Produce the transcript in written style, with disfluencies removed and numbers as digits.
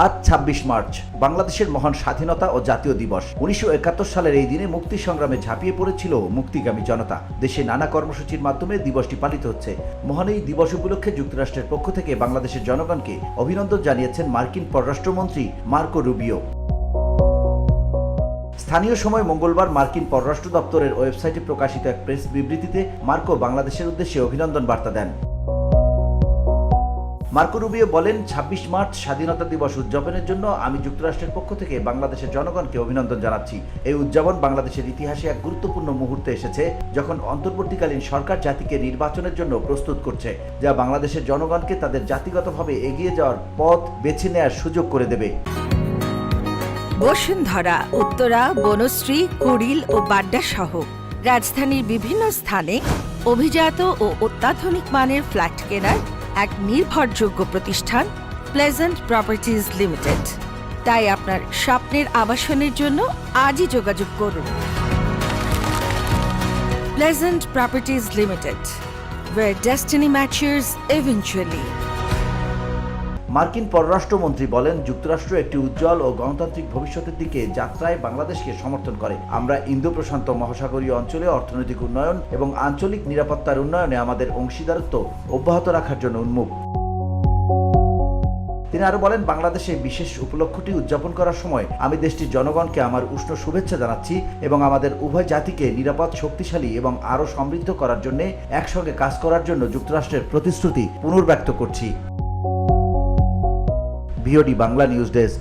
আজ ২৬ মার্চ, বাংলাদেশের মহান স্বাধীনতা ও জাতীয় দিবস। ১৯৭১ সালের এই দিনে মুক্তি সংগ্রামে ঝাঁপিয়ে পড়েছিল মুক্তিগামী জনতা। দেশে নানা কর্মসূচির মাধ্যমে দিবসটি পালিত হচ্ছে। মহান এই দিবস উপলক্ষে যুক্তরাষ্ট্রের পক্ষ থেকে বাংলাদেশের জনগণকে অভিনন্দন জানিয়েছেন মার্কিন পররাষ্ট্রমন্ত্রী মার্কো রুবিও। স্থানীয় সময় মঙ্গলবার মার্কিন পররাষ্ট্র দপ্তরের ওয়েবসাইটে প্রকাশিত এক প্রেস বিবৃতিতে মার্কো বাংলাদেশের উদ্দেশ্যে অভিনন্দন বার্তা দেন। মার্কো রুবিও বলেন, ২৬ মার্চ স্বাধীনতা দিবস উদযাপনের জন্য আমি যুক্তরাষ্ট্রের পক্ষ থেকে বাংলাদেশের জনগণকে অভিনন্দন জানাচ্ছি। এই উদযাপন বাংলাদেশের ইতিহাসে এক গুরুত্বপূর্ণ মুহূর্তে এসেছে, যখন অন্তর্বর্তীকালীন সরকার জাতিকে নির্বাচনের জন্য প্রস্তুত করছে, যা বাংলাদেশের জনগণকে তাদের জাতিগতভাবে এগিয়ে যাওয়ার পথ বেছে নেওয়ার সুযোগ করে দেবে। বসুন্ধরা, উত্তরা, বনশ্রী, কুড়িল ও বাড্ডা সহ রাজধানীর বিভিন্ন স্থানে অভিজাত ও অত্যাধুনিক মানের ফ্ল্যাট কেনার এক নির্ভরযোগ্য প্রতিষ্ঠান প্লেজেন্ট প্রপার্টিজ লিমিটেড। তাই আপনার স্বপ্নের আবাসনের জন্য আজই যোগাযোগ করুন। Pleasant properties limited, where destiny matches eventually. মার্কিন পররাষ্ট্রমন্ত্রী বলেন, যুক্তরাষ্ট্র একটি উজ্জ্বল ও গণতান্ত্রিক ভবিষ্যতের দিকে যাত্রায় বাংলাদেশকে সমর্থন করে। আমরা ইন্দো প্রশান্ত মহাসাগরীয় অঞ্চলে অর্থনৈতিক উন্নয়ন এবং আঞ্চলিক নিরাপত্তার উন্নয়নে আমাদের অংশীদারত্ব অব্যাহত রাখার জন্য উন্মুখ। তিনি আরো বলেন, বাংলাদেশে বিশেষ উপলক্ষটি উদযাপন করার সময় আমি দেশটির জনগণকে আমার উষ্ণ শুভেচ্ছা জানাচ্ছি এবং আমাদের উভয় জাতিকে নিরাপদ, শক্তিশালী এবং আরও সমৃদ্ধ করার জন্য একসঙ্গে কাজ করার জন্য যুক্তরাষ্ট্রের প্রতিশ্রুতি পুনর্ব্যক্ত করছি। VOD Bangla news desk.